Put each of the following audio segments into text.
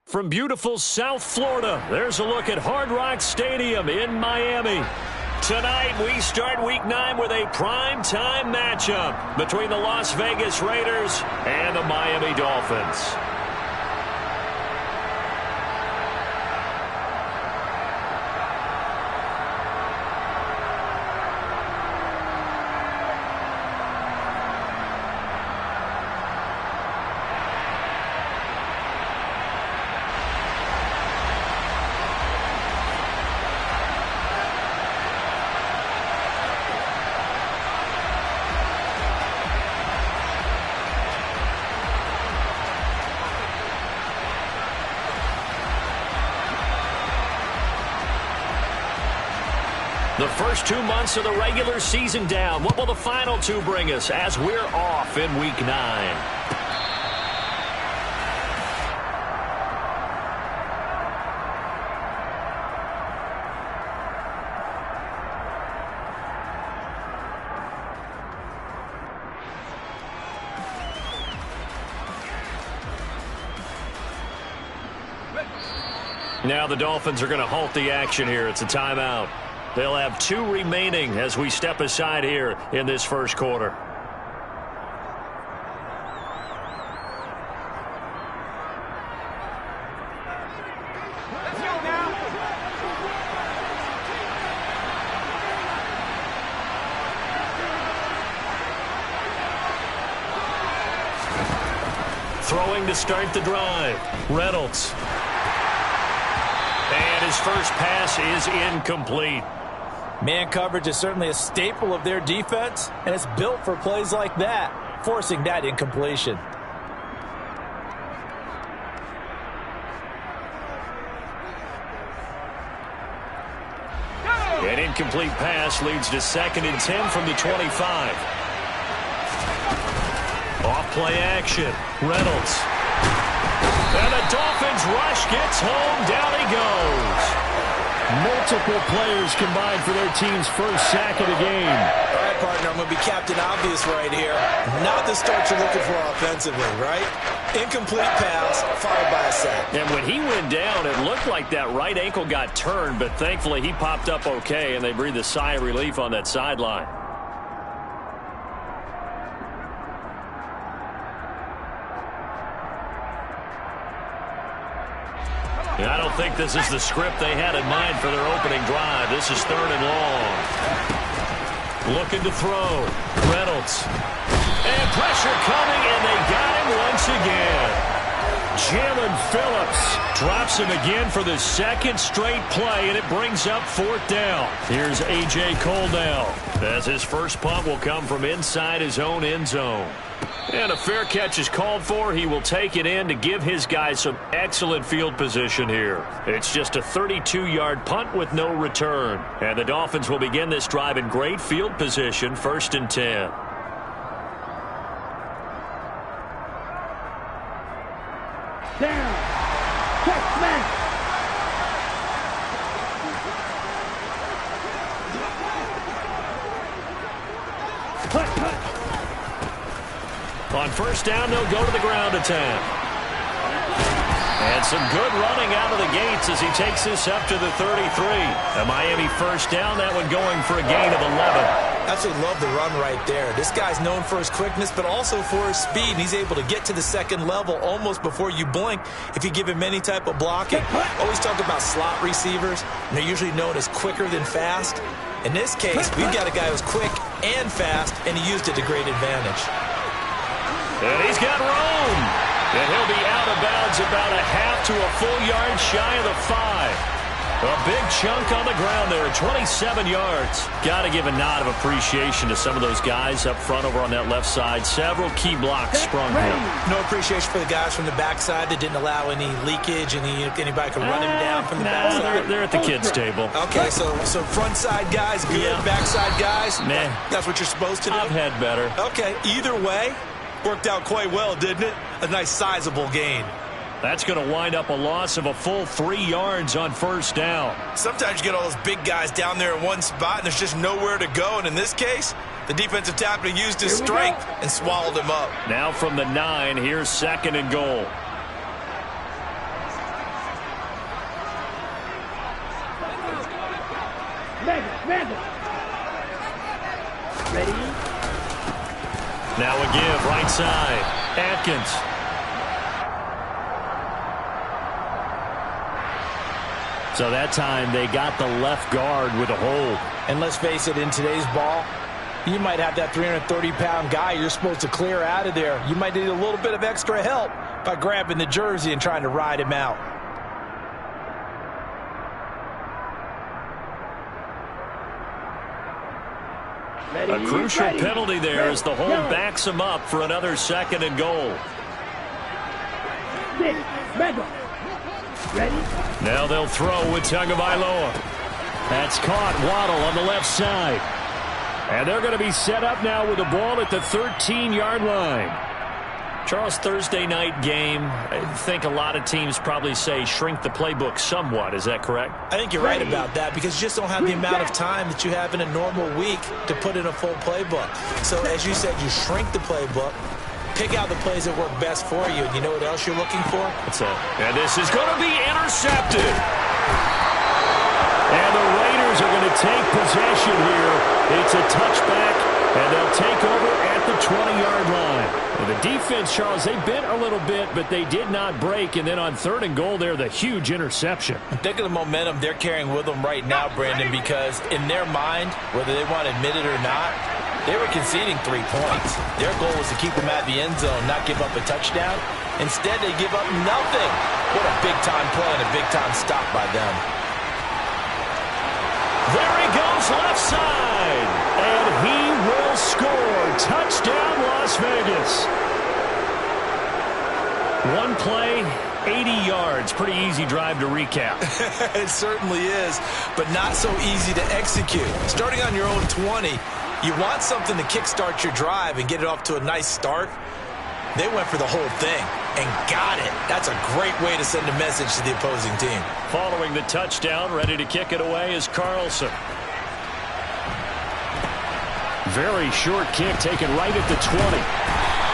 From beautiful South Florida, there's a look at Hard Rock Stadium in Miami. Tonight, we start Week 9 with a prime-time matchup between the Las Vegas Raiders and the Miami Dolphins. The first 2 months of the regular season down. What will the final two bring us as we're off in Week 9? Now the Dolphins are going to halt the action here. It's a timeout. They'll have 2 remaining as we step aside here in this first quarter. Throwing to start the drive. Reynolds. And his first pass is incomplete. Man coverage is certainly a staple of their defense, and it's built for plays like that, forcing that incompletion. An incomplete pass leads to 2nd and 10 from the 25. Off play action. Reynolds. And the Dolphins rush gets home. Down he goes. Multiple players combined for their team's first sack of the game. All right, partner, I'm going to be Captain Obvious right here. Not the start you're looking for offensively, right? Incomplete pass, followed by a sack. And when he went down, it looked like that right ankle got turned, but thankfully he popped up okay, and they breathed a sigh of relief on that sideline. I don't think this is the script they had in mind for their opening drive. This is 3rd and long. Looking to throw. Reynolds. And pressure coming, and they got him once again. Jalen Phillips drops him again for the 2nd straight play, and it brings up 4th down. Here's A.J. Cole now, as his first punt will come from inside his own end zone. And a fair catch is called for. He will take it in to give his guys some excellent field position here. It's just a 32-yard punt with no return. And the Dolphins will begin this drive in great field position, 1st and 10. Down. Check, man. On 1st down, they'll go to the ground attack. And some good running out of the gates as he takes this up to the 33. A Miami 1st down, that one going for a gain of 11. Absolutely love the run right there. This guy's known for his quickness, but also for his speed. And he's able to get to the 2nd level almost before you blink if you give him any type of blocking. Always talk about slot receivers, and they're usually known as quicker than fast. In this case, we've got a guy who's quick and fast, and he used it to great advantage. And he's got room. And he'll be out of bounds about a half to a full yard shy of the 5. A big chunk on the ground there, 27 yards. Got to give a nod of appreciation to some of those guys up front over on that left side. Several key blocks sprung here. No appreciation for the guys from the backside that didn't allow any leakage, anybody could run him down from the backside. They're at the kids' table. Okay, so front side guys good, yeah. Backside guys, man, that's what you're supposed to do? I've had better. Okay, either way, worked out quite well, didn't it? A nice sizable gain. That's going to wind up a loss of a full 3 yards on 1st down. Sometimes you get all those big guys down there in one spot, and there's just nowhere to go. And in this case, the defensive tackle used his strength and swallowed him up. Now from the 9, here's 2nd and goal. Ready? Now a give, right side. Atkins. So that time they got the left guard with a hold. And let's face it, in today's ball, you might have that 330-pound guy you're supposed to clear out of there. You might need a little bit of extra help by grabbing the jersey and trying to ride him out. Ready? A crucial Ready. penalty there Ready. as the hold Go. backs him up for another 2nd and goal. 6. Ready. Ready? Now they'll throw with Tagovailoa. That's caught. Waddle on the left side. And they're going to be set up now with the ball at the 13-yard line. Charles, Thursday night game, I think a lot of teams probably say shrink the playbook somewhat. Is that correct? I think you're right about that because you just don't have the amount of time that you have in a normal week to put in a full playbook. So as you said, you shrink the playbook, pick out the plays that work best for you, and you know what else you're looking for? What's that? And this is going to be intercepted. And the Raiders are going to take possession here. It's a touchback, and they'll take over at the 20-yard line. And the defense, Charles, they bent a little bit, but they did not break. And then on 3rd and goal there, the huge interception. Think of the momentum they're carrying with them right now, Brandon, because in their mind, whether they want to admit it or not, they were conceding 3 points. Their goal was to keep them at the end zone, not give up a touchdown. Instead, they give up nothing. What a big-time play and a big-time stop by them. There he goes left side. And he will score. Touchdown, Las Vegas. One play, 80 yards. Pretty easy drive to recap. It certainly is, but not so easy to execute. Starting on your own 20, you want something to kickstart your drive and get it off to a nice start. They went for the whole thing and got it. That's a great way to send a message to the opposing team. Following the touchdown, ready to kick it away is Carlson. Very short kick taken right at the 20.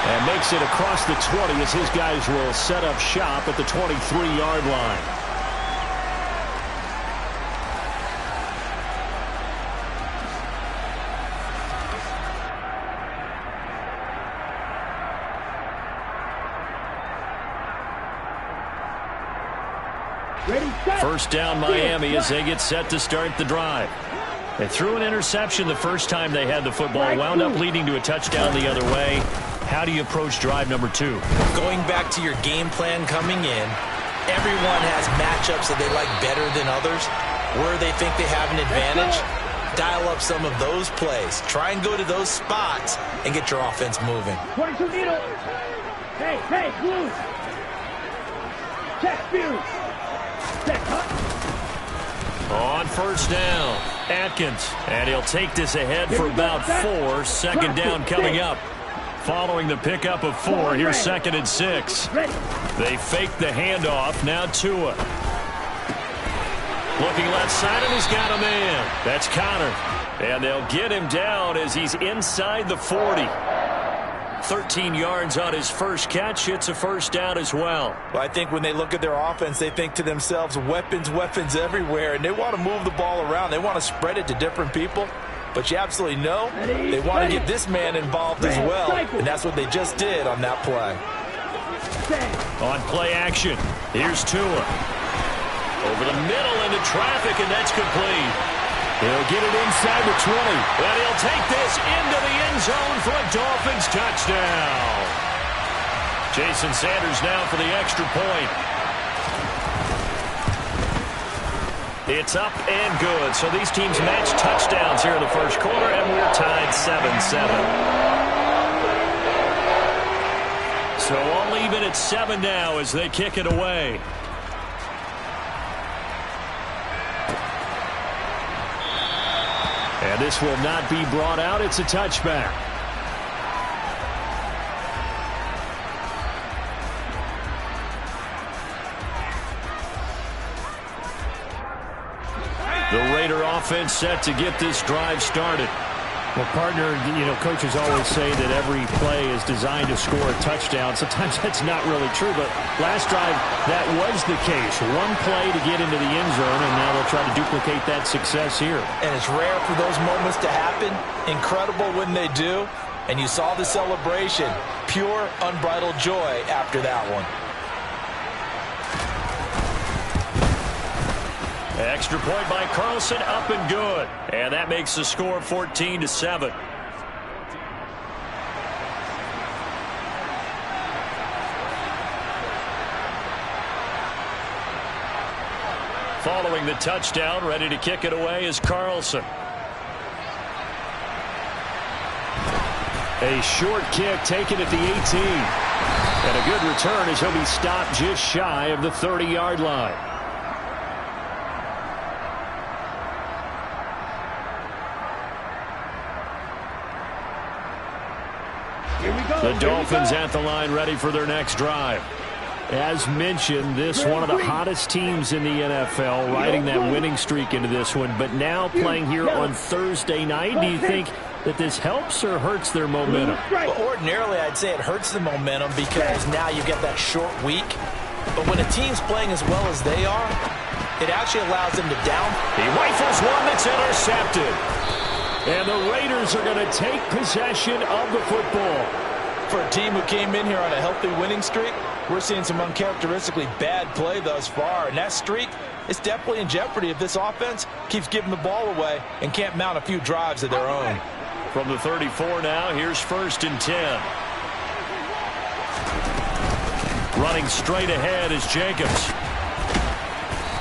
And makes it across the 20 as his guys will set up shop at the 23-yard line. Ready, set. First down Miami as they get set to start the drive. They threw an interception the first time they had the football, wound up leading to a touchdown the other way. How do you approach drive number 2? Going back to your game plan coming in, everyone has matchups that they like better than others. Where they think they have an advantage, dial up some of those plays. Try and go to those spots and get your offense moving. 22 needle. Hey, glue. Check, view. Set, cut. On first down, Atkins. And he'll take this ahead for about 4. Second down coming up. Following the pickup of 4, here's 2nd and 6. They fake the handoff. Now Tua. Looking left side, and he's got a man. That's Connor. And they'll get him down as he's inside the 40. 13 yards on his first catch. It's a first down as well. Well, I think when they look at their offense, they think to themselves, weapons everywhere, and they want to move the ball around. They want to spread it to different people. But you absolutely know they want to get this man involved as well, and that's what they just did on that play. On play action, here's Tua. Over the middle into traffic, and that's complete. He'll get it inside the 20. And he'll take this into the end zone for a Dolphins touchdown. Jason Sanders now for the extra point. It's up and good. So these teams match touchdowns here in the first quarter, and we're tied 7-7. So all even at 7 now as they kick it away. And this will not be brought out. It's a touchback. The Raider offense set to get this drive started. Well, partner, coaches always say that every play is designed to score a touchdown. Sometimes that's not really true, but last drive, that was the case. One play to get into the end zone, and now they'll try to duplicate that success here. And it's rare for those moments to happen. Incredible when they do. And you saw the celebration. Pure, unbridled joy after that one. Extra point by Carlson, up and good. And that makes the score 14-7. Following the touchdown, ready to kick it away is Carlson. A short kick taken at the 18. And a good return as he'll be stopped just shy of the 30-yard line. The Dolphins at the line ready for their next drive. As mentioned, this one of the hottest teams in the NFL, riding that winning streak into this one, but now playing here on Thursday night. Do you think that this helps or hurts their momentum? Well, ordinarily, I'd say it hurts the momentum because now you get that short week. But when a team's playing as well as they are, it actually allows them to down. He rifles one that's intercepted. And the Raiders are going to take possession of the football. For a team who came in here on a healthy winning streak, we're seeing some uncharacteristically bad play thus far. And that streak is definitely in jeopardy if this offense keeps giving the ball away and can't mount a few drives of their own. From the 34 now, here's 1st and 10. Running straight ahead is Jacobs.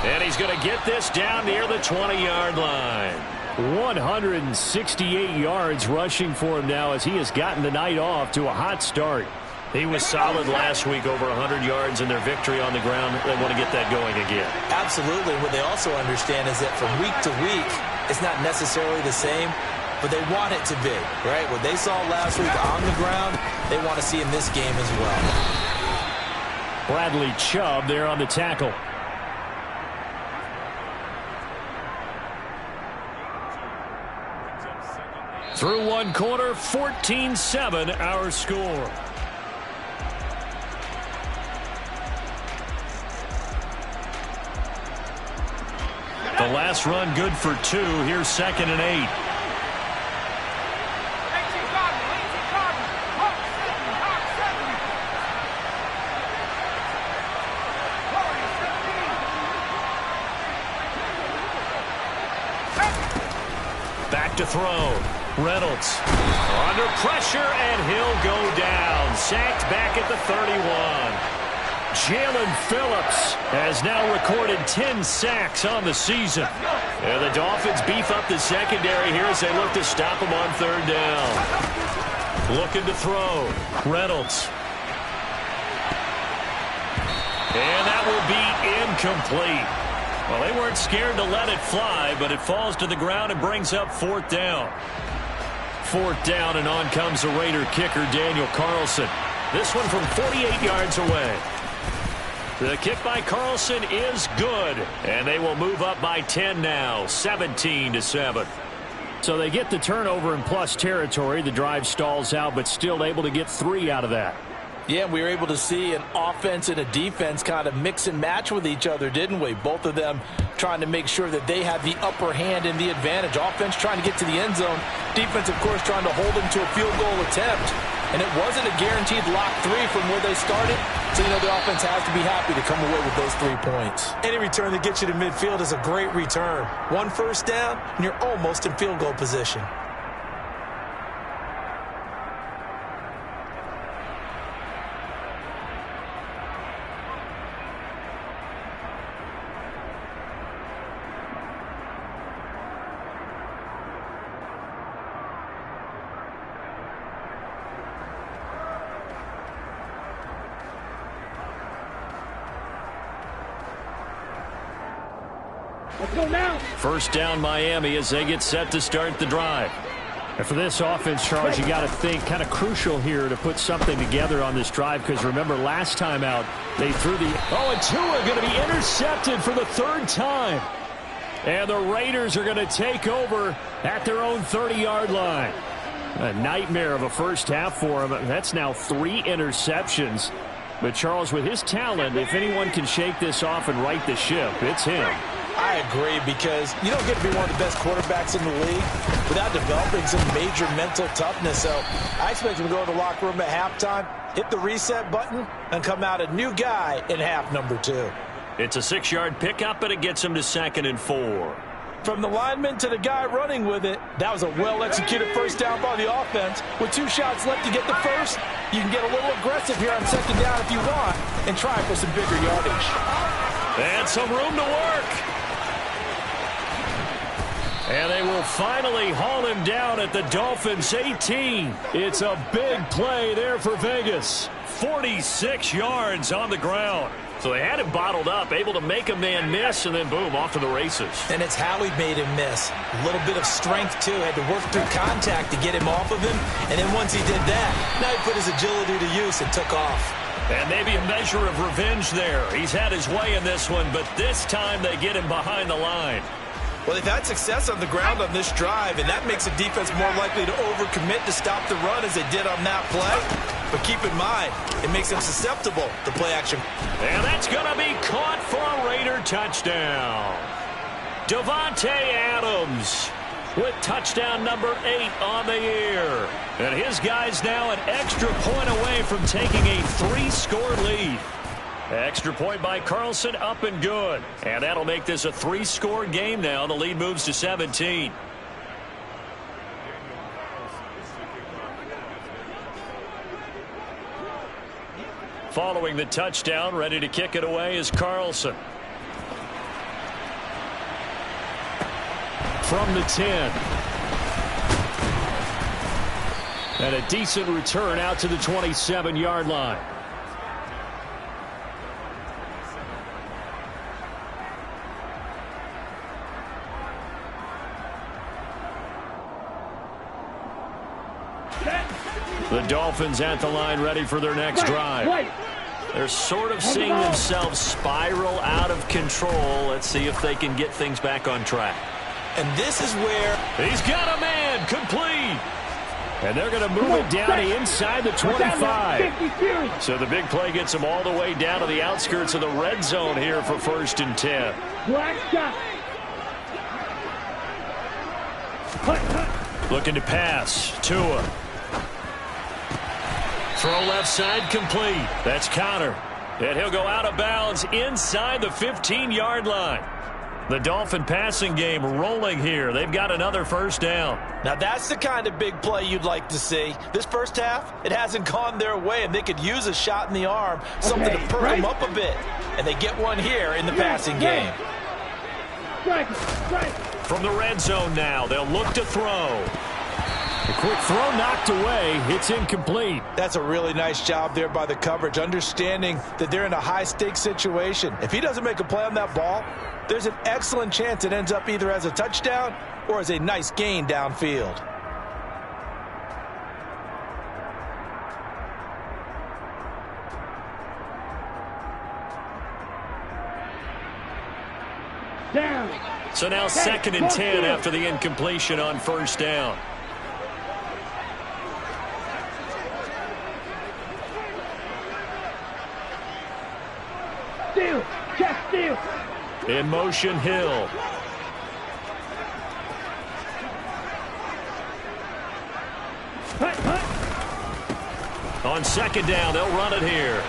And he's going to get this down near the 20-yard line. 168 yards rushing for him now as he has gotten the night off to a hot start. He was solid last week, over 100 yards in their victory on the ground. They want to get that going again. Absolutely. What they also understand is that from week to week, it's not necessarily the same, but they want it to be, right? What they saw last week on the ground, they want to see in this game as well. Bradley Chubb there on the tackle. Through one quarter, 14-7 our score. The last run good for 2. Here's 2nd and 8. Back to throw. Reynolds under pressure, and he'll go down. Sacked back at the 31. Jalen Phillips has now recorded 10 sacks on the season. And the Dolphins beef up the secondary here as they look to stop him on 3rd down. Looking to throw. Reynolds. And that will be incomplete. Well, they weren't scared to let it fly, but it falls to the ground and brings up 4th down. 4th down, and on comes the Raider kicker, Daniel Carlson. This one from 48 yards away. The kick by Carlson is good, and they will move up by 10 now, 17-7. So they get the turnover in plus territory. The drive stalls out, but still able to get 3 out of that. Yeah, we were able to see an offense and a defense kind of mix and match with each other, didn't we? Both of them trying to make sure that they had the upper hand and the advantage. Offense trying to get to the end zone. Defense, of course, trying to hold them to a field goal attempt. And it wasn't a guaranteed lock 3 from where they started. So, the offense has to be happy to come away with those 3 points. Any return that gets you to midfield is a great return. 1 first down, and you're almost in field goal position. Let's go now. 1st down Miami as they get set to start the drive. And for this offense, Charles, you got to think kind of crucial here to put something together on this drive, because remember last time out they threw the and Tua going to be intercepted for the 3rd time. And the Raiders are going to take over at their own 30-yard line. A nightmare of a first half for him. That's now 3 interceptions. But, Charles, with his talent, if anyone can shake this off and right the ship, it's him. I agree, because you don't get to be one of the best quarterbacks in the league without developing some major mental toughness. So I expect him to go to the locker room at halftime, hit the reset button, and come out a new guy in half number 2. It's a 6-yard pickup, and it gets him to 2nd and 4. From the lineman to the guy running with it, that was a well-executed first down by the offense. With 2 shots left to get the first, you can get a little aggressive here on 2nd down if you want and try for some bigger yardage. And some room to work. And they will finally haul him down at the Dolphins' 18. It's a big play there for Vegas. 46 yards on the ground. So they had him bottled up, able to make a man miss, and then boom, off to the races. And it's how he made him miss. A little bit of strength, too. Had to work through contact to get him off of him. And then once he did that, now he put his agility to use and took off. And maybe a measure of revenge there. He's had his way in this one, but this time they get him behind the line. Well, they've had success on the ground on this drive, and that makes the defense more likely to overcommit to stop the run as they did on that play. But keep in mind, it makes them susceptible to play action. And that's going to be caught for a Raider touchdown. Davante Adams with touchdown number 8 on the year. And his guy's now an extra point away from taking a 3-score lead. Extra point by Carlson, up and good. And that'll make this a 3-score game now. The lead moves to 17. Following the touchdown, ready to kick it away is Carlson. From the 10. And a decent return out to the 27-yard line. The Dolphins at the line, ready for their next drive. They're sort of seeing themselves spiral out of control. Let's see if they can get things back on track. And this is where he's got a man complete. And they're going to move it down inside the 25. So the big play gets them all the way down to the outskirts of the red zone here for 1st and 10. Looking to pass. Tua. Throw left side complete. That's Connor. And he'll go out of bounds inside the 15-yard line. The Dolphin passing game rolling here. They've got another first down. Now that's the kind of big play you'd like to see. This first half, it hasn't gone their way, and they could use a shot in the arm, something to perk them up a bit. And they get one here in the passing game. From the red zone now, they'll look to throw. A quick throw knocked away. It's incomplete. That's a really nice job there by the coverage, understanding that they're in a high-stakes situation. If he doesn't make a play on that ball, there's an excellent chance it ends up either as a touchdown or as a nice gain downfield. So now 2nd and 10 after the incompletion on first down. In motion, Hill. On 2nd down, they'll run it here.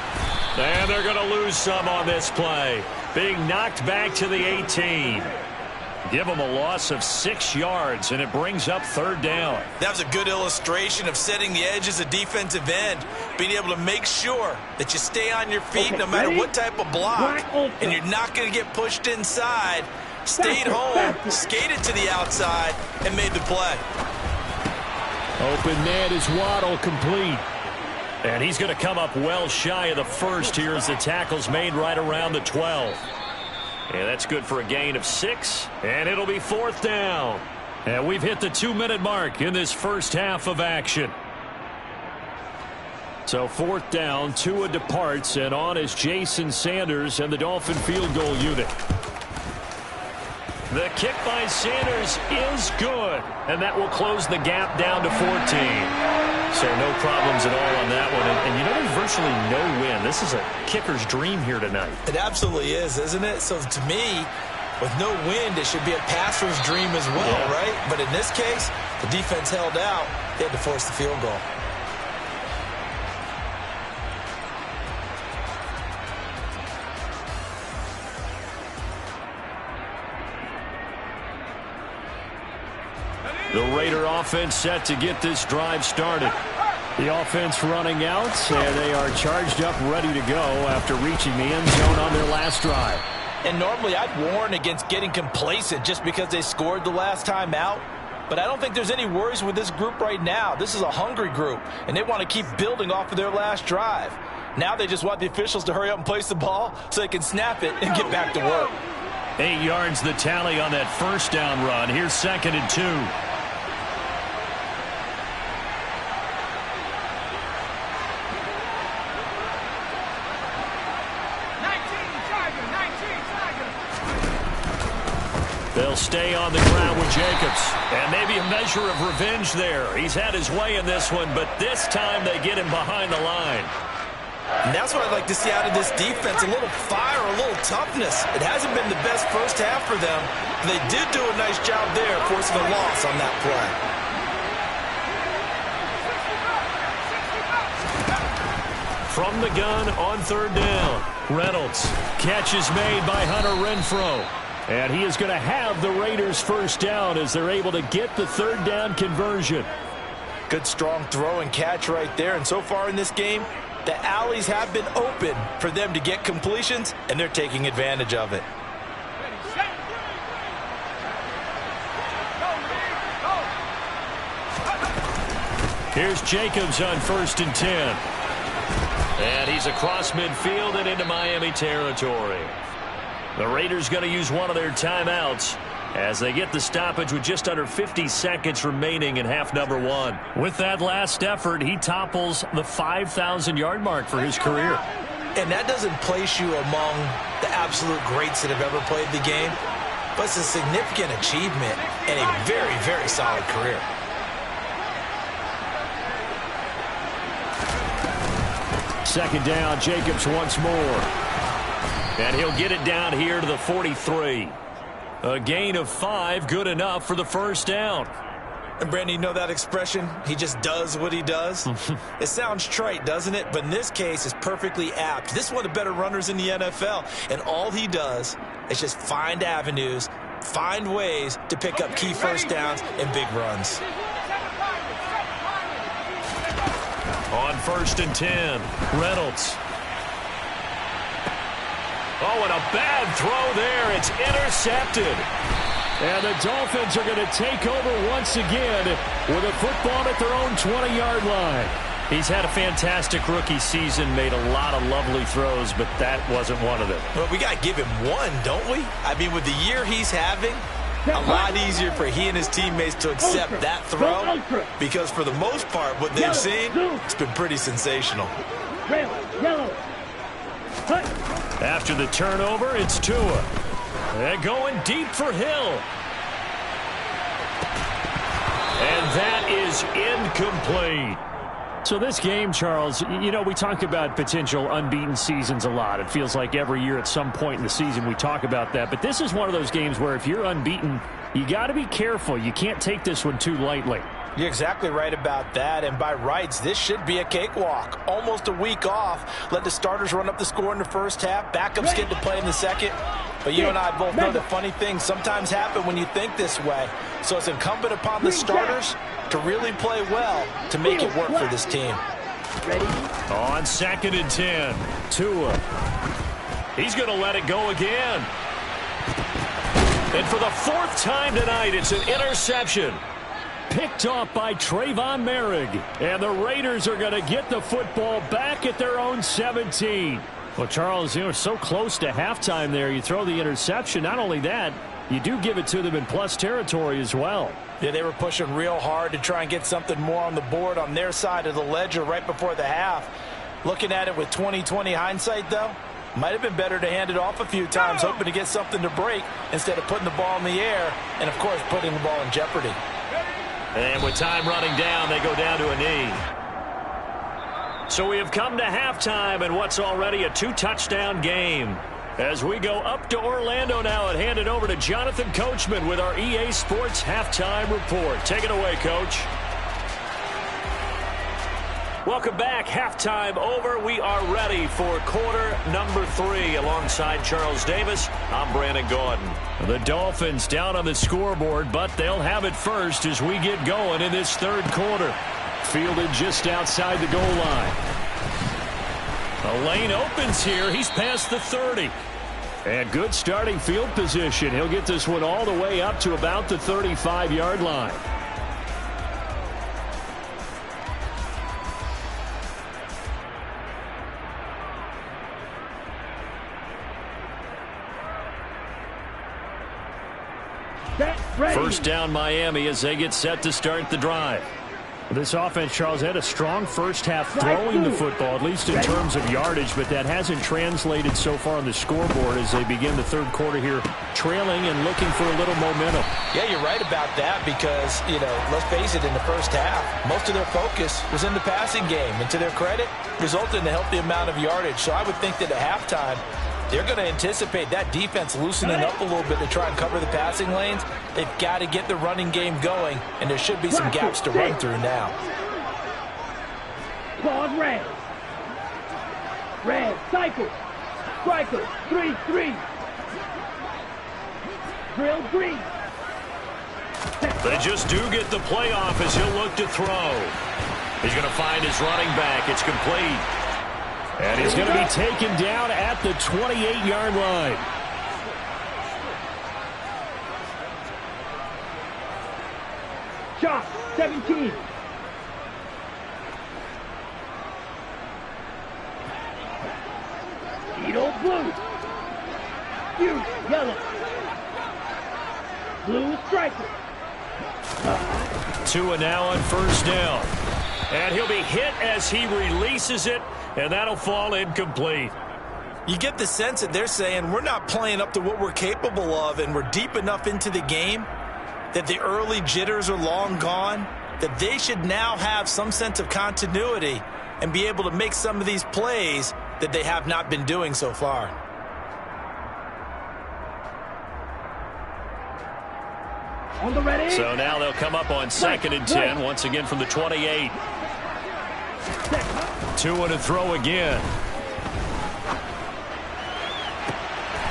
And they're going to lose some on this play. Being knocked back to the 18. Give them a loss of 6 yards, and it brings up 3rd down. That was a good illustration of setting the edge as a defensive end, being able to make sure that you stay on your feet no matter what type of block, and you're not going to get pushed inside. Stayed home, skated to the outside, and made the play. Open man is Waddle, complete. And he's going to come up well shy of the first here as the tackle's made right around the 12. And that's good for a gain of 6, and it'll be 4th down. And we've hit the 2-minute mark in this first half of action. So 4th down, Tua departs, and on is Jason Sanders and the Dolphin field goal unit. The kick by Sanders is good, and that will close the gap down to 14. So no problems at all on that one. And you know, there's virtually no win. This is a kicker's dream here tonight. It absolutely is, isn't it? So to me, with no wind, it should be a passer's dream as well, right? But in this case, the defense held out. They had to force the field goal. The Raider offense set to get this drive started. The offense running out, and they are charged up, ready to go after reaching the end zone on their last drive. And normally I'd warn against getting complacent just because they scored the last time out. But I don't think there's any worries with this group right now. This is a hungry group, and they want to keep building off of their last drive. Now they just want the officials to hurry up and place the ball so they can snap it and get back to work. 8 yards the tally on that first down run. Here's 2nd and 2. They'll stay on the ground with Jacobs. And maybe a measure of revenge there. He's had his way in this one, but this time they get him behind the line. And that's what I'd like to see out of this defense, a little fire, a little toughness. It hasn't been the best first half for them, but they did do a nice job there forcing a loss on that play. From the gun on 3rd down. Reynolds. Catch is made by Hunter Renfrow. And he is going to have the Raiders first down as they're able to get the 3rd down conversion. Good strong throw and catch right there. And so far in this game, the alleys have been open for them to get completions, and they're taking advantage of it. Here's Jacobs on 1st and 10. And he's across midfield and into Miami territory. The Raiders going to use one of their timeouts as they get the stoppage with just under 50 seconds remaining in half number 1. With that last effort, he topples the 5,000-yard mark for his career. And that doesn't place you among the absolute greats that have ever played the game, but it's a significant achievement and a very, very solid career. Second down, Jacobs once more. And he'll get it down here to the 43. A gain of 5, good enough for the first down. And Brandon, you know that expression? He just does what he does? It sounds trite, doesn't it? But in this case, it's perfectly apt. This is one of the better runners in the NFL. And all he does is just find avenues, find ways to pick up key first downs and big runs. On 1st and 10, Reynolds. Oh, and a bad throw there. It's intercepted. And the Dolphins are going to take over once again with a football at their own 20-yard line. He's had a fantastic rookie season, made a lot of lovely throws, but that wasn't one of them. Well, we got to give him one, don't we? I mean, with the year he's having, a lot easier for he and his teammates to accept that throw because for the most part, what they've seen, it's been pretty sensational. After the turnover, it's Tua. They're going deep for Hill. And that is incomplete. So this game, Charles, you know, we talk about potential unbeaten seasons a lot. It feels like every year at some point in the season we talk about that. But this is one of those games where if you're unbeaten, you got to be careful. You can't take this one too lightly. You're exactly right about that, and by rights, this should be a cakewalk. Almost a week off. Let the starters run up the score in the first half. Backups get to play in the second. But you and I both know the funny things sometimes happen when you think this way. So it's incumbent upon the starters to really play well to make it work for this team. On 2nd and 10, Tua. He's going to let it go again. And for the 4th time tonight, it's an interception. Picked off by Trayvon Merrick. And the Raiders are going to get the football back at their own 17. Well, Charles, you know, so close to halftime there. You throw the interception. Not only that, you do give it to them in plus territory as well. Yeah, they were pushing real hard to try and get something more on the board on their side of the ledger right before the half. Looking at it with 20/20 hindsight, though, Might have been better to hand it off a few times, hoping to get something to break instead of putting the ball in the air and, of course, putting the ball in jeopardy. And with time running down, they go down to a knee. So we have come to halftime in what's already a 2-touchdown game. As we go up to Orlando now and hand it over to Jonathan Coachman with our EA Sports Halftime Report. Take it away, Coach. Welcome back. Halftime over. We are ready for quarter number 3. Alongside Charles Davis, I'm Brandon Gordon. The Dolphins down on the scoreboard, but they'll have it first as we get going in this third quarter. Fielded just outside the goal line. The lane opens here. He's past the 30. And good starting field position. He'll get this one all the way up to about the 35-yard line. First down Miami as they get set to start the drive. This offense, Charles, had a strong first half throwing the football, at least in terms of yardage, but that hasn't translated so far on the scoreboard as they begin the third quarter here, trailing and looking for a little momentum. Yeah, you're right about that because, let's face it, in the first half, most of their focus was in the passing game. And to their credit, resulted in a healthy amount of yardage. So I would think that at halftime, they're going to anticipate that defense loosening up a little bit to try and cover the passing lanes. They've got to get the running game going, and there should be some gaps to run through now. Pause red. Red, cycle. Striker, 3-3. Drill green. They just do get the playoff as he'll look to throw. He's going to find his running back. It's complete. And he's going to be taken down at the 28-yard line. Shot, 17. Edo blue. Hughes, yellow. Blue striker. Tua now on first down. And he'll be hit as he releases it, and that'll fall incomplete. You get the sense that they're saying we're not playing up to what we're capable of, and we're deep enough into the game that the early jitters are long gone, that they should now have some sense of continuity and be able to make some of these plays that they have not been doing so far. On the ready. So now they'll come up on 2nd and 10, once again from the 28. Tua to throw again.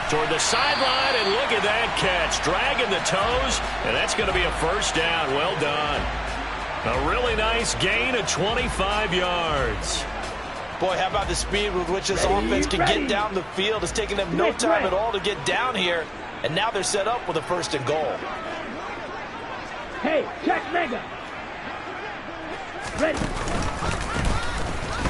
Toward the sideline, and look at that catch. Dragging the toes, and that's going to be a first down. Well done. A really nice gain of 25 yards. Boy, how about the speed with which this offense can get down the field? It's taking them no time at all to get down here, and now they're set up with a 1st and goal. Hey, check mega. Ready.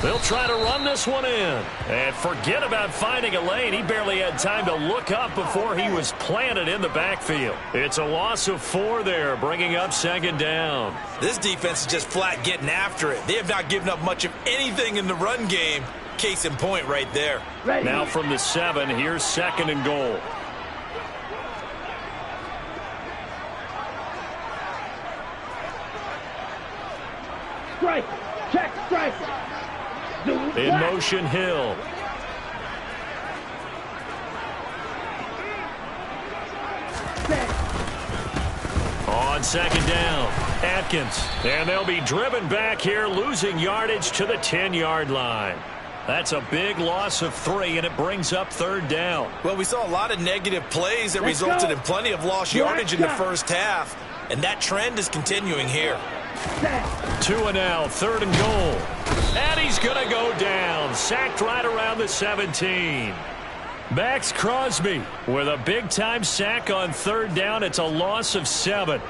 They'll try to run this one in. And forget about finding a lane. He barely had time to look up before he was planted in the backfield. It's a loss of 4 there, bringing up 2nd down. This defense is just flat getting after it. They have not given up much of anything in the run game. Case in point right there. Ready. Now from the 7, here's 2nd and goal. Strike. Check strike. In motion, Hill. On 2nd down, Atkins. And they'll be driven back here, losing yardage to the 10-yard line. That's a big loss of 3, and it brings up 3rd down. Well, we saw a lot of negative plays that resulted in plenty of lost yardage in the first half, and that trend is continuing here. Tua now, 3rd and goal. And he's going to go down. Sacked right around the 17. Max Crosby with a big-time sack on 3rd down. It's a loss of 7.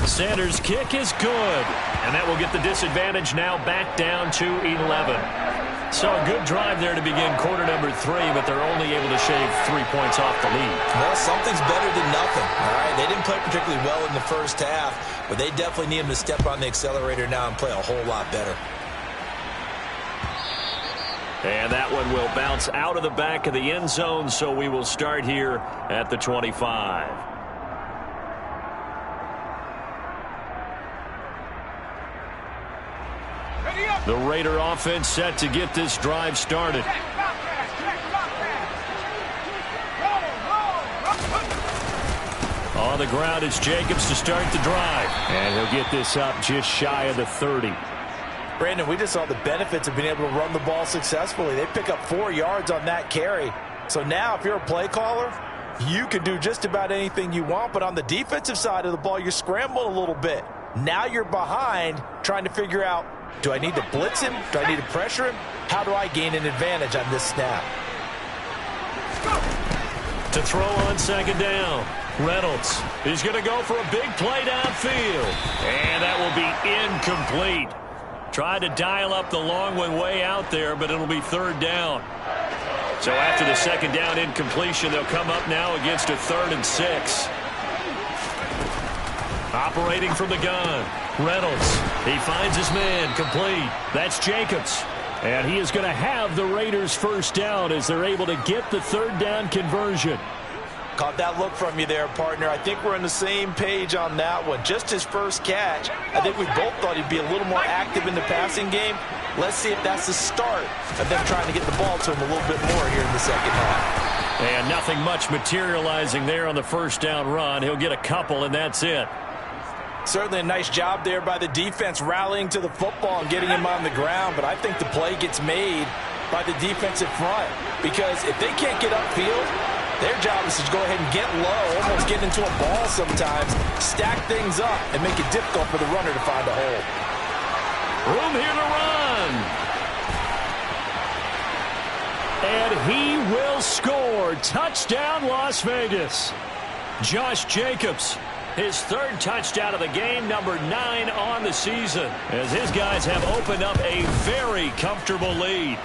Sanders' kick is good. And that will get the disadvantage now back down to 11. So a good drive there to begin quarter number 3, but they're only able to shave 3 points off the lead. Well, something's better than nothing. All right, they didn't play particularly well in the first half, but they definitely need them to step on the accelerator now and play a whole lot better. And that one will bounce out of the back of the end zone, so we will start here at the 25. The Raider offense set to get this drive started. On the ground, it's Jacobs to start the drive. And he'll get this up just shy of the 30. Brandon, we just saw the benefits of being able to run the ball successfully. They pick up 4 yards on that carry. So now if you're a play caller, you can do just about anything you want. But on the defensive side of the ball, you're scrambling a little bit. Now you're behind trying to figure out, do I need to blitz him? Do I need to pressure him? How do I gain an advantage on this snap? To throw on second down. Reynolds is going to go for a big play downfield. And that will be incomplete. Tried to dial up the long one way out there, but it'll be third down. So after the second down incompletion, they'll come up now against a 3rd and 6. Operating from the gun. Reynolds, he finds his man, complete. That's Jacobs. And he is going to have the Raiders first down as they're able to get the third down conversion. Caught that look from you there, partner. I think we're on the same page on that one. Just his first catch. I think we both thought he'd be a little more active in the passing game. Let's see if that's the start of them trying to get the ball to him a little bit more here in the second half. And nothing much materializing there on the first down run. He'll get a couple, and that's it. Certainly a nice job there by the defense rallying to the football and getting him on the ground. But I think the play gets made by the defensive front. Because if they can't get upfield, their job is to go ahead and get low, almost get into a ball sometimes, stack things up, and make it difficult for the runner to find a hole. Room here to run. And he will score. Touchdown, Las Vegas. Josh Jacobs, his 3rd touchdown of the game, number 9 on the season, as his guys have opened up a very comfortable lead.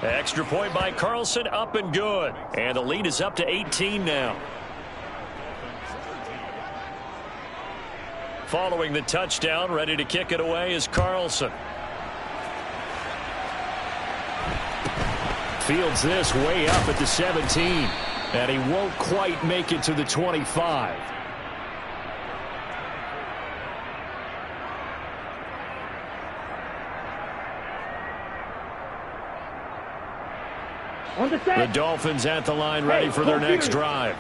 Extra point by Carlson, up and good. And the lead is up to 18 now. Following the touchdown, ready to kick it away is Carlson. Fields this way up at the 17. And he won't quite make it to the 25. The Dolphins at the line, ready for their next drive.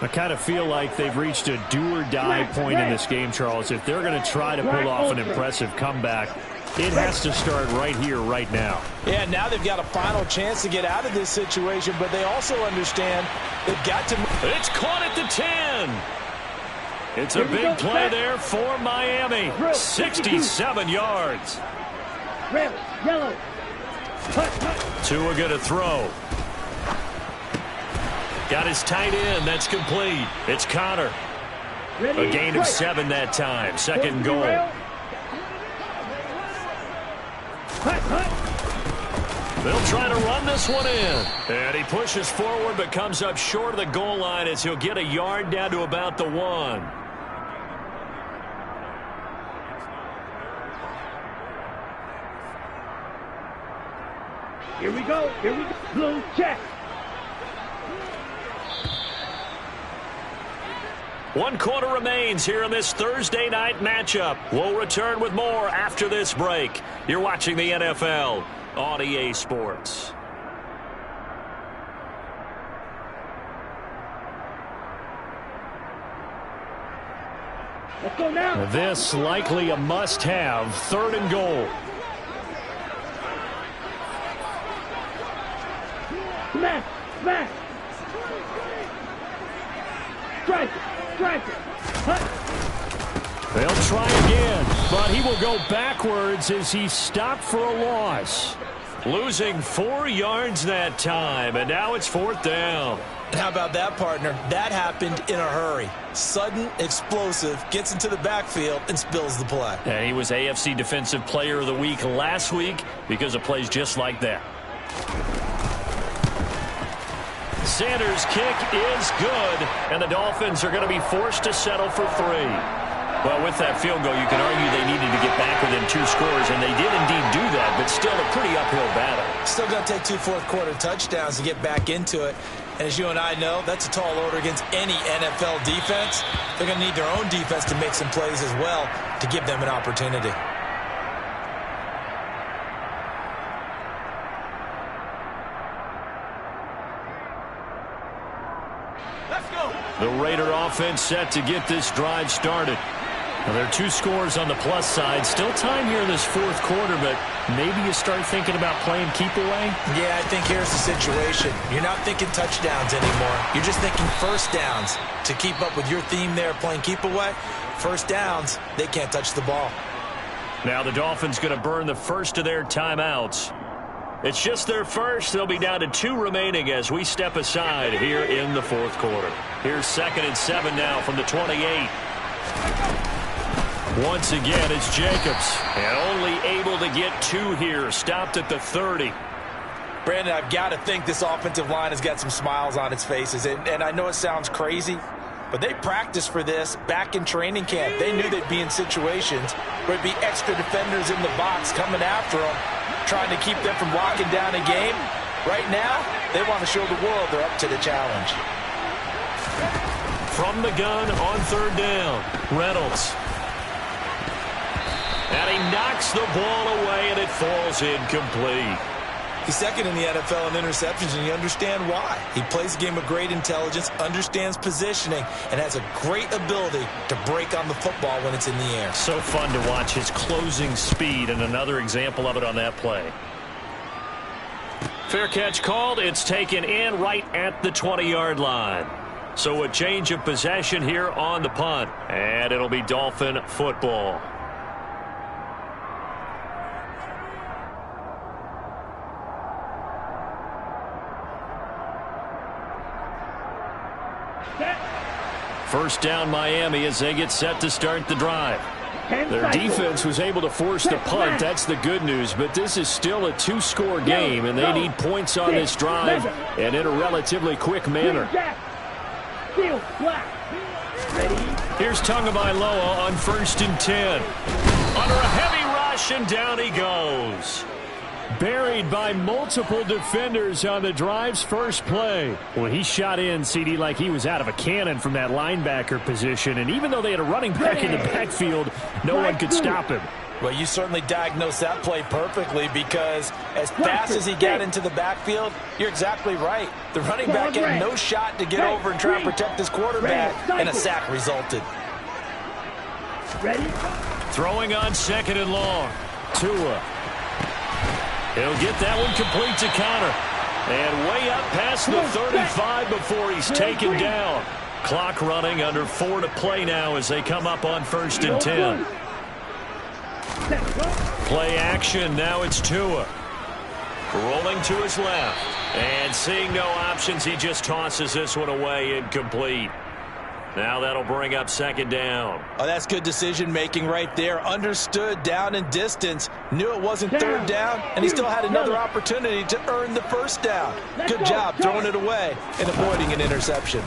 I kind of feel like they've reached a do-or-die point in this game, Charles. If they're going to try to pull off an impressive comeback, it has to start right here, right now. Yeah, now they've got a final chance to get out of this situation, but they also understand they've got to... It's caught at the 10. It's a big play there for Miami. 67 yards. Red, yellow. Tua going to throw. Got his tight end. That's complete. It's Connor. A gain of 7 that time. 2nd goal. They'll try to run this one in. And he pushes forward but comes up short of the goal line as he'll get a yard down to about the 1. Here we go. Here we go. Blue check. 1 quarter remains here in this Thursday night matchup. We'll return with more after this break. You're watching the NFL on EA Sports. Let's go now. This likely a must-have. 3rd and goal. Smash, smash. Strike it, strike it. Hut. They'll try again, but he will go backwards as he stopped for a loss. Losing 4 yards that time, and now it's 4th down. How about that, partner? That happened in a hurry. Sudden, explosive, gets into the backfield, and spills the play. And he was AFC Defensive Player of the Week last week because of plays just like that. Sanders' kick is good, and the Dolphins are going to be forced to settle for 3. Well, with that field goal, you can argue they needed to get back within 2 scores, and they did indeed do that, but still a pretty uphill battle. Still going to take 2 fourth-quarter touchdowns to get back into it. And as you and I know, that's a tall order against any NFL defense. They're going to need their own defense to make some plays as well to give them an opportunity. The Raider offense set to get this drive started. Now, there are 2 scores on the plus side. Still time here in this 4th quarter, but maybe you start thinking about playing keep away? Yeah, I think here's the situation. You're not thinking touchdowns anymore. You're just thinking first downs. To keep up with your theme there, playing keep away, first downs, they can't touch the ball. Now the Dolphins going to burn the first of their timeouts. It's just their first. They'll be down to 2 remaining as we step aside here in the 4th quarter. Here's 2nd and 7 now from the 28. Once again, it's Jacobs. And only able to get 2 here. Stopped at the 30. Brandon, I've got to think this offensive line has got some smiles on its faces. And I know it sounds crazy, but they practiced for this back in training camp. They knew they'd be in situations where it'd be extra defenders in the box coming after them, trying to keep them from locking down a game. Right now, they want to show the world they're up to the challenge. From the gun on 3rd down, Reynolds. And he knocks the ball away, and it falls incomplete. He's 2nd in the NFL in interceptions, and you understand why. He plays a game with great intelligence, understands positioning, and has a great ability to break on the football when it's in the air. So fun to watch his closing speed, and another example of it on that play. Fair catch called. It's taken in right at the 20-yard line. So a change of possession here on the punt, and it'll be Dolphin football. First down Miami as they get set to start the drive. Their defense was able to force the punt. That's the good news. But this is still a 2-score game, and they need points on this drive and in a relatively quick manner. Here's Tagovailoa on 1st and 10. Under a heavy rush, and down he goes. Buried by multiple defenders on the drive's first play. Well, he shot in, CD, like he was out of a cannon from that linebacker position. And even though they had a running back in the backfield, no one could stop him. Well, you certainly diagnosed that play perfectly, because as fast as he got into the backfield, you're exactly right. The running back had no shot to get over and try and protect his quarterback, and a sack resulted. Throwing on 2nd and long. Tua. He'll get that one complete to Connor. And way up past the 35 before he's taken down. Clock running, under 4 to play now as they come up on 1st and 10. Play action, now it's Tua. Rolling to his left. And seeing no options, he just tosses this one away, incomplete. Now that'll bring up 2nd down. Oh, that's good decision-making right there. Understood down and distance. Knew it wasn't 3rd down, and he still had another opportunity to earn the 1st down. Good job throwing it away and avoiding an interception.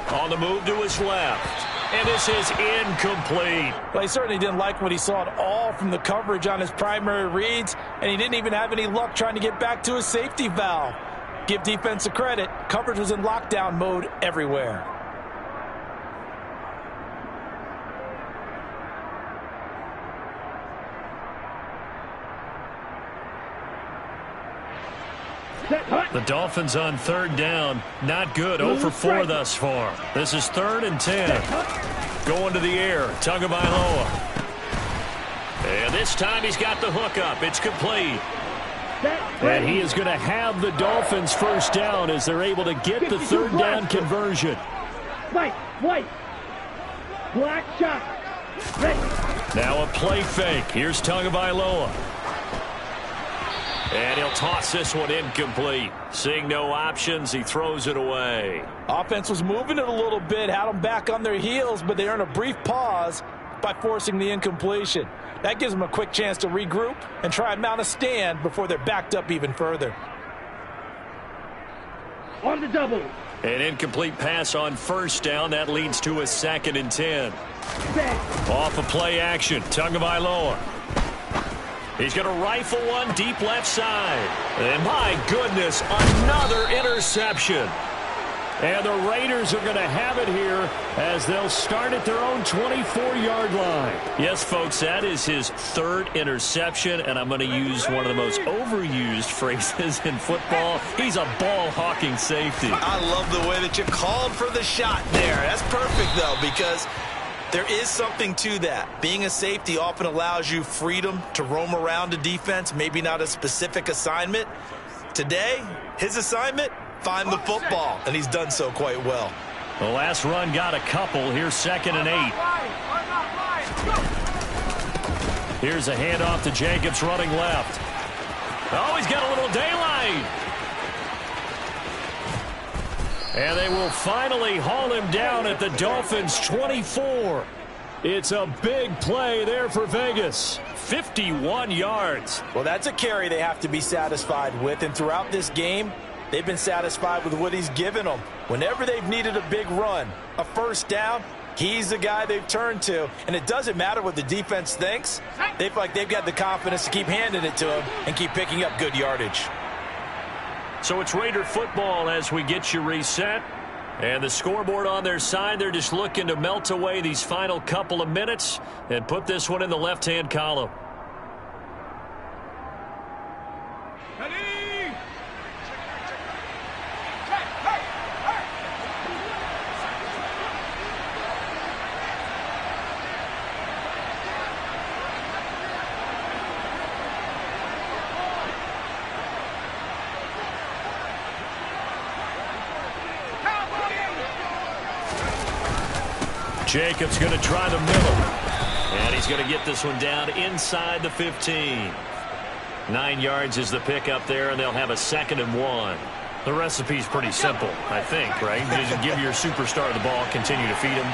On the move to his left. And this is incomplete. Well, he certainly didn't like what he saw at all from the coverage on his primary reads, and he didn't even have any luck trying to get back to his safety valve. Give defense a credit. Coverage was in lockdown mode everywhere. The Dolphins on 3rd down. Not good. 0 for 4 thus far. This is 3rd and 10. Going to the air. Tagovailoa. And this time he's got the hook up. It's complete. And he is going to have the Dolphins 1st down as they're able to get the 3rd down conversion. White. Black shot. Now a play fake. Here's Tagovailoa. And he'll toss this one incomplete. Seeing no options, he throws it away. Offense was moving it a little bit, had them back on their heels, but they earned a brief pause by forcing the incompletion. That gives them a quick chance to regroup and try and mount a stand before they're backed up even further. On the double. An incomplete pass on first down. That leads to a 2nd and 10. Off of play action. Tagovailoa. He's going to rifle one deep left side. And my goodness, another interception. And the Raiders are going to have it here as they'll start at their own 24-yard line. Yes, folks, that is his 3rd interception, and I'm going to use one of the most overused phrases in football. He's a ball-hawking safety. I love the way that you called for the shot there. That's perfect, though, because there is something to that. Being a safety often allows you freedom to roam around a defense, maybe not a specific assignment. Today, his assignment, find the football, and he's done so quite well. The last run got a couple. Here's 2nd and 8. Here's a handoff to Jacobs running left. Oh, he's got a little daylight. And they will finally haul him down at the Dolphins' 24. It's a big play there for Vegas. 51 yards. Well, that's a carry they have to be satisfied with, and throughout this game, they've been satisfied with what he's given them. Whenever they've needed a big run, a first down, he's the guy they've turned to. And it doesn't matter what the defense thinks. They feel like they've got the confidence to keep handing it to him and keep picking up good yardage. So it's Raider football as we get you reset. And the scoreboard on their side, they're just looking to melt away these final couple of minutes and put this one in the left-hand column. Jacobs going to try the middle. And he's going to get this one down inside the 15. 9 yards is the pickup there, and they'll have a 2nd and 1. The recipe's pretty simple, I think, right? You just give your superstar the ball, continue to feed him.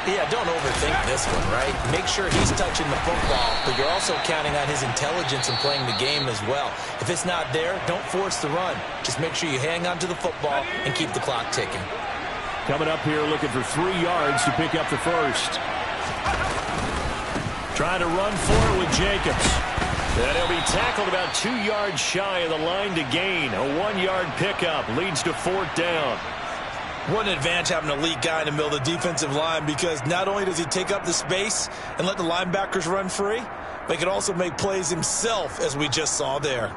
Yeah, don't overthink this one, right? Make sure he's touching the football, but you're also counting on his intelligence in playing the game as well. If it's not there, don't force the run. Just make sure you hang on to the football and keep the clock ticking. Coming up here looking for 3 yards to pick up the first. Trying to run for it with Jacobs. And he'll be tackled about 2 yards shy of the line to gain. A 1-yard pickup leads to 4th down. What an advantage having an elite guy in the middle of the defensive line, because not only does he take up the space and let the linebackers run free, but he can also make plays himself, as we just saw there.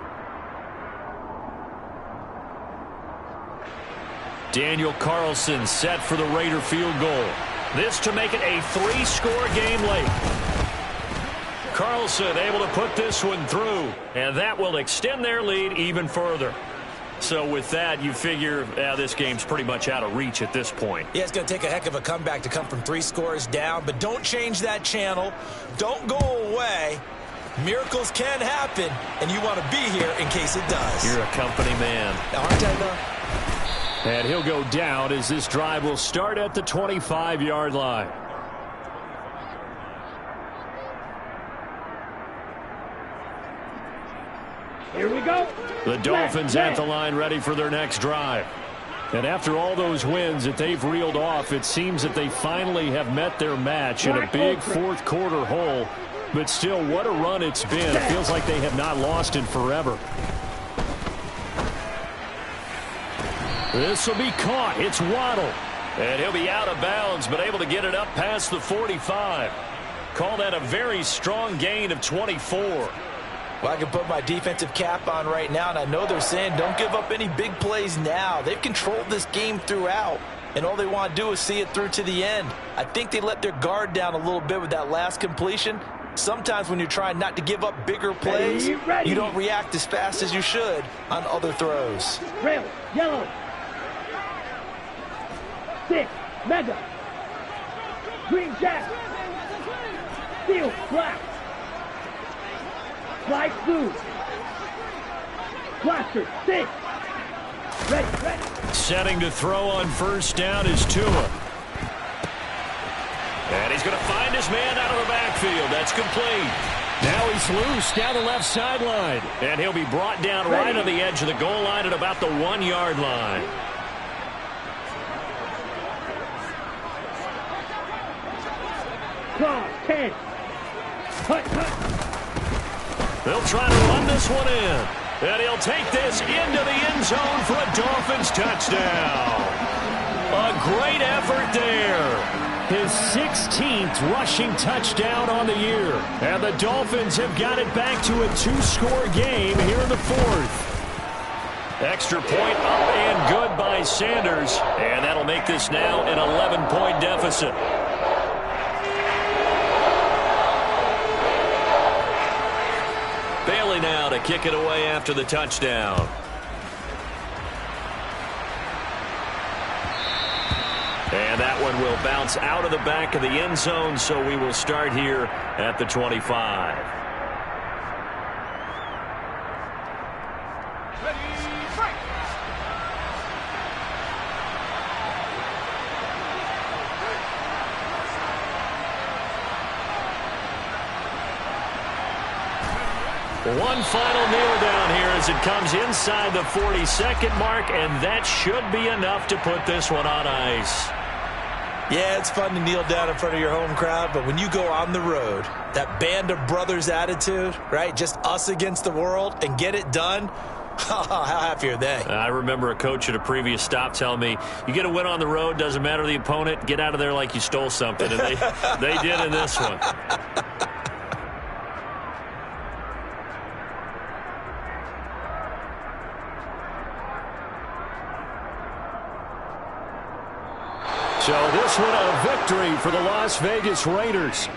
Daniel Carlson set for the Raider field goal. This to make it a 3-score game late. Carlson able to put this one through, and that will extend their lead even further. So with that, you figure this game's pretty much out of reach at this point. Yeah, it's going to take a heck of a comeback to come from 3 scores down, but don't change that channel. Don't go away. Miracles can happen, and you want to be here in case it does. You're a company man. Aren't I, though? And he'll go down as this drive will start at the 25-yard line. Here we go. The Dolphins at the line ready for their next drive. And after all those wins that they've reeled off, it seems that they finally have met their match in a big fourth-quarter hole. But still, what a run it's been. It feels like they have not lost in forever. This will be caught. It's Waddle. And he'll be out of bounds, but able to get it up past the 45. Call that a very strong gain of 24. Well, I can put my defensive cap on right now, and I know they're saying don't give up any big plays now. They've controlled this game throughout, and all they want to do is see it through to the end. I think they let their guard down a little bit with that last completion. Sometimes when you're trying not to give up bigger plays, you don't react as fast as you should on other throws. Rail, yellow. 6, mega. Green jack. Steel, black. Light blue. Blaster, 6. Ready. Setting to throw on first down is Tua. And he's going to find his man out of the backfield. That's complete. Now he's loose down the left sideline. And he'll be brought down right on the edge of the goal line at about the 1-yard line. Claw, 10. Hut, hut. They'll try to run this one in. And he'll take this into the end zone for a Dolphins touchdown. A great effort there. His 16th rushing touchdown on the year. And the Dolphins have got it back to a 2-score game here in the fourth. Extra point up and good by Sanders. And that'll make this now an 11-point deficit. Bailey now to kick it away after the touchdown. And that one will bounce out of the back of the end zone, so we will start here at the 25. One final kneel down here as it comes inside the 42nd mark, and that should be enough to put this one on ice. Yeah, it's fun to kneel down in front of your home crowd, but when you go on the road, that band of brothers attitude, right, just us against the world, and get it done, how happy are they? I remember a coach at a previous stop telling me, you get a win on the road, doesn't matter the opponent, get out of there like you stole something, and they did in this one. So this one a victory for the Las Vegas Raiders.